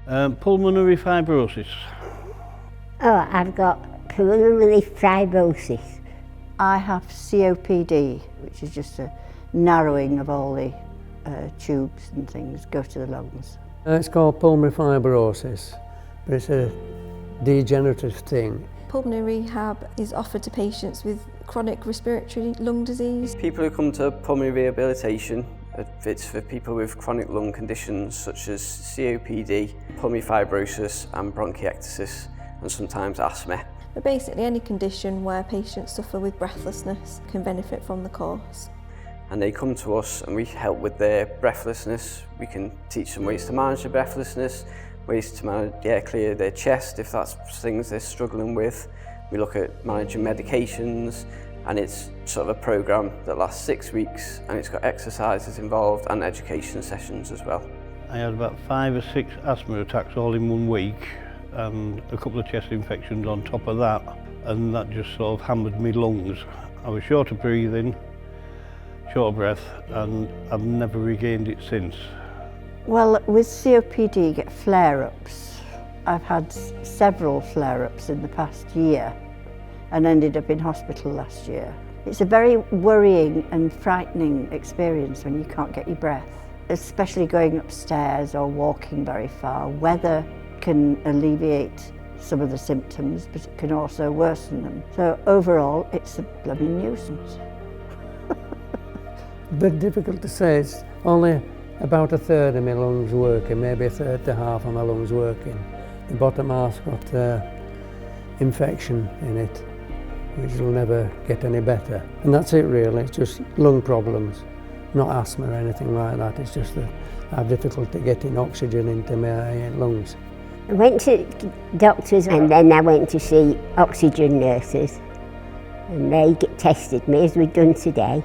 Pulmonary fibrosis. Oh, I've got pulmonary fibrosis. I have COPD, which is just a narrowing of all the tubes and things go to the lungs. It's called pulmonary fibrosis, but it's a degenerative thing. Pulmonary rehab is offered to patients with chronic respiratory lung disease. People who come to pulmonary rehabilitation, it's for people with chronic lung conditions such as COPD, pulmonary fibrosis and bronchiectasis, and sometimes asthma. But basically any condition where patients suffer with breathlessness can benefit from the course. And they come to us and we help with their breathlessness. We can teach them ways to manage their breathlessness, ways to manage, clear their chest if that's things they're struggling with. We look at managing medications, and it's sort of a programme that lasts 6 weeks, and it's got exercises involved and education sessions as well. I had about 5 or 6 asthma attacks all in 1 week and a couple of chest infections on top of that, and that just sort of hammered me lungs. I was short of breathing, short of breath, and I've never regained it since. Well, with COPD you get flare-ups. I've had several flare-ups in the past year and ended up in hospital last year. It's a very worrying and frightening experience when you can't get your breath, especially going upstairs or walking very far. Weather can alleviate some of the symptoms, but it can also worsen them. So overall, it's a bloody nuisance. A bit difficult to say. It's only about a third of my lungs working, maybe a third to half of my lungs working. The bottom half's got infection in it, which will never get any better. And that's it really, it's just lung problems, not asthma or anything like that. It's just that I have difficulty getting oxygen into my lungs. I went to doctors and then I went to see oxygen nurses, and they tested me as we've done today,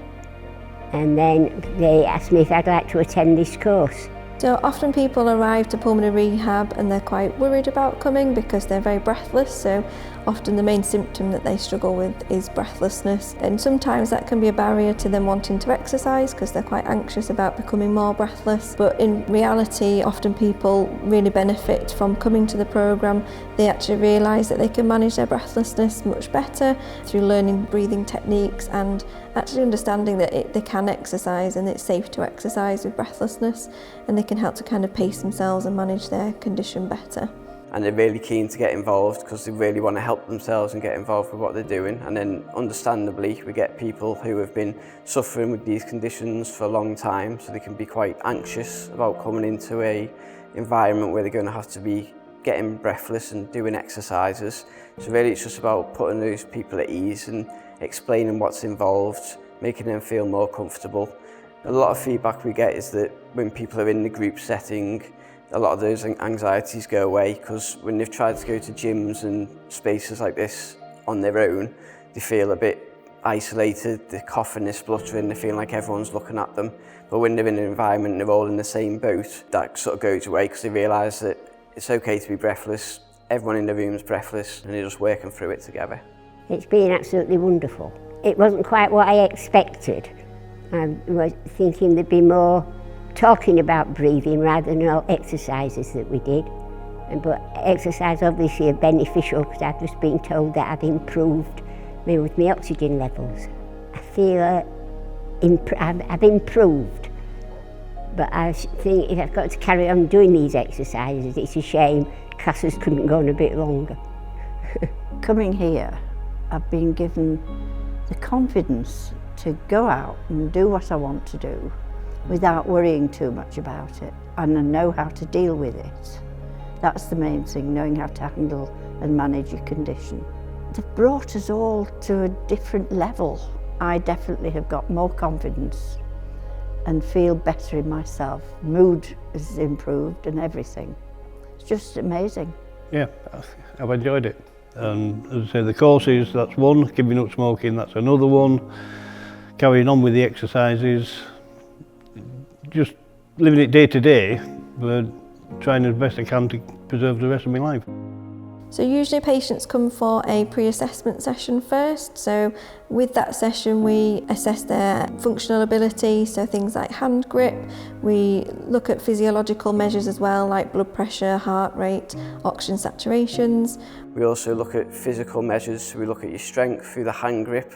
and then they asked me if I'd like to attend this course. So often people arrive to pulmonary rehab and they're quite worried about coming because they're very breathless, so often the main symptom that they struggle with is breathlessness, and sometimes that can be a barrier to them wanting to exercise because they're quite anxious about becoming more breathless. But in reality, often people really benefit from coming to the programme. They actually realise that they can manage their breathlessness much better through learning breathing techniques and actually understanding that they can exercise and it's safe to exercise with breathlessness, and they can help to kind of pace themselves and manage their condition better. And they're really keen to get involved because they really want to help themselves and get involved with what they're doing. And then understandably, we get people who have been suffering with these conditions for a long time, so they can be quite anxious about coming into a environment where they're going to have to be getting breathless and doing exercises. So really it's just about putting those people at ease and explaining what's involved, making them feel more comfortable. A lot of feedback we get is that when people are in the group setting, a lot of those anxieties go away, because when they've tried to go to gyms and spaces like this on their own, they feel a bit isolated, they're coughing, they're spluttering, they feel like everyone's looking at them. But when they're in an environment and they're all in the same boat, that sort of goes away because they realise that it's okay to be breathless, everyone in the room is breathless, and they're just working through it together. It's been absolutely wonderful. It wasn't quite what I expected. I was thinking there'd be more talking about breathing rather than all exercises that we did. But exercise obviously are beneficial because I've just been told that I've improved with my oxygen levels. I feel I've improved, but I think if I've got to carry on doing these exercises, it's a shame classes couldn't go on a bit longer. Coming here, I've been given the confidence to go out and do what I want to do without worrying too much about it, and I know how to deal with it. That's the main thing, knowing how to handle and manage your condition. They've brought us all to a different level. I definitely have got more confidence and feel better in myself. Mood has improved and everything. It's just amazing. Yeah, I've enjoyed it. And as I say, the courses, that's one. Giving up smoking, that's another one. Carrying on with the exercises. Just living it day to day, but trying as best I can to preserve the rest of my life. So usually patients come for a pre-assessment session first. So with that session we assess their functional ability, so things like hand grip. We look at physiological measures as well, like blood pressure, heart rate, oxygen saturations. We also look at physical measures, so we look at your strength through the hand grip.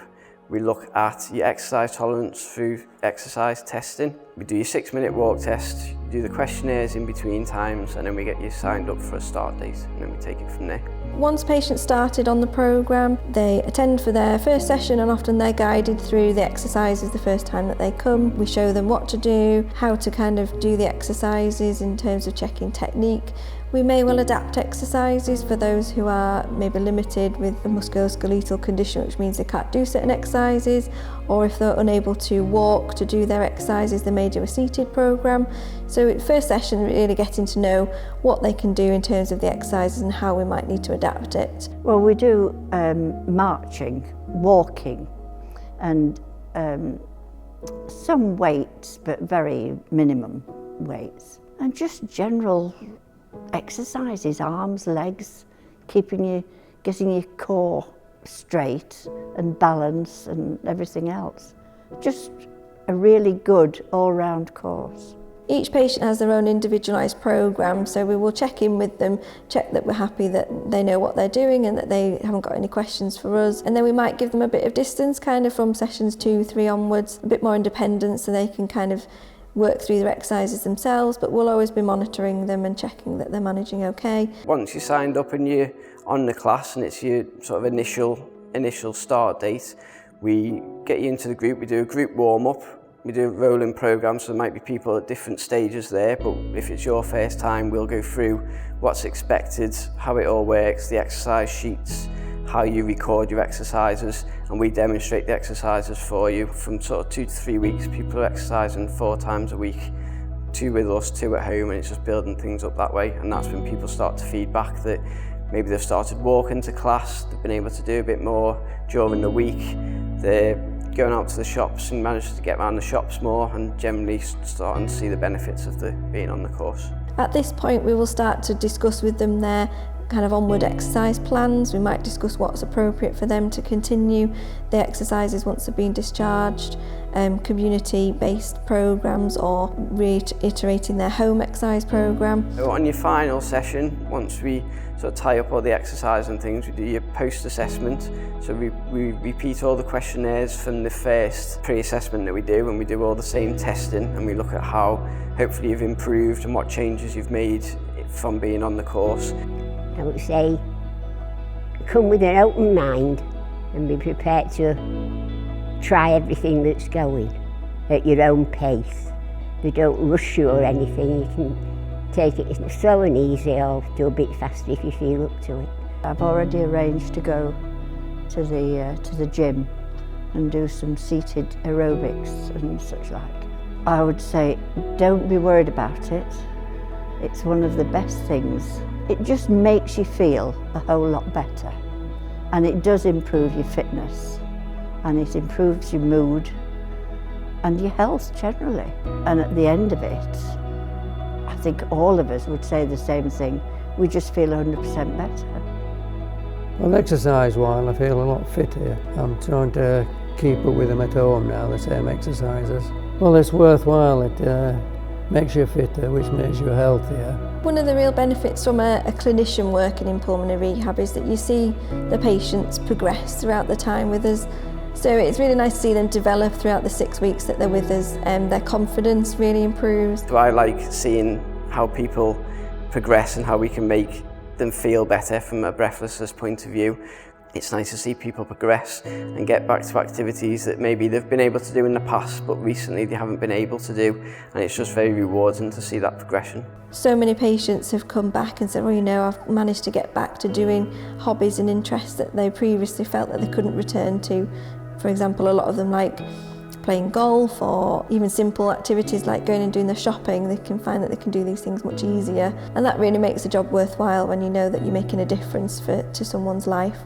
We look at your exercise tolerance through exercise testing. We do your 6-minute walk test, you do the questionnaires in between times, and then we get you signed up for a start date, and then we take it from there. Once patients started on the programme, they attend for their first session, and often they're guided through the exercises the first time that they come. We show them what to do, how to kind of do the exercises in terms of checking technique. We may well adapt exercises for those who are maybe limited with a musculoskeletal condition, which means they can't do certain exercises, or if they're unable to walk to do their exercises, they may do a seated programme. So first session, really getting to know what they can do in terms of the exercises and how we might need to adapt it. Well, we do marching, walking, and some weights, but very minimum weights, and just general exercises, arms, legs, getting your core straight and balance and everything else. Just a really good all-round course. Each patient has their own individualised programme, so we will check in with them, check that we're happy that they know what they're doing and that they haven't got any questions for us. And then we might give them a bit of distance, kind of from sessions 2, 3 onwards, a bit more independence, so they can kind of work through their exercises themselves, but we'll always be monitoring them and checking that they're managing okay. Once you're signed up and you're on the class and it's your sort of initial start date, we get you into the group, we do a group warm-up, we do a rolling programme, so there might be people at different stages there, but if it's your first time, we'll go through what's expected, how it all works, the exercise sheets, how you record your exercises, and we demonstrate the exercises for you. From sort of 2 to 3 weeks, people are exercising 4 times a week, 2 with us, 2 at home, and it's just building things up that way. And that's when people start to feed back that maybe they've started walking to class, they've been able to do a bit more during the week, they're going out to the shops and managed to get around the shops more, and generally starting to see the benefits of being on the course. At this point we will start to discuss with them their kind of onward exercise plans. We might discuss what's appropriate for them to continue the exercises once they've been discharged, community-based programmes, or reiterating their home exercise programme. So on your final session, once we sort of tie up all the exercise and things, we do your post-assessment. So we repeat all the questionnaires from the first pre-assessment that we do, and we do all the same testing, and we look at how hopefully you've improved and what changes you've made from being on the course. I would say, come with an open mind and be prepared to try everything that's going at your own pace. They don't rush you or anything. You can take it slow and easy, or do a bit faster if you feel up to it. I've already arranged to go to the gym and do some seated aerobics and such like. I would say, don't be worried about it. It's one of the best things. It just makes you feel a whole lot better, and it does improve your fitness, and it improves your mood and your health generally. And at the end of it, I think all of us would say the same thing. We just feel 100% better. Well, exercise-wise, I feel a lot fitter. I'm trying to keep up with them at home now, the same exercises. Well, it's worthwhile. It makes you fitter, which makes you healthier. One of the real benefits from a clinician working in pulmonary rehab is that you see the patients progress throughout the time with us. So it's really nice to see them develop throughout the 6 weeks that they're with us, and their confidence really improves. So I like seeing how people progress and how we can make them feel better from a breathlessness point of view. It's nice to see people progress and get back to activities that maybe they've been able to do in the past, but recently they haven't been able to do, and it's just very rewarding to see that progression. So many patients have come back and said, well, you know, I've managed to get back to doing hobbies and interests that they previously felt that they couldn't return to. For example, a lot of them like playing golf, or even simple activities like going and doing the shopping. They can find that they can do these things much easier, and that really makes the job worthwhile when you know that you're making a difference to someone's life.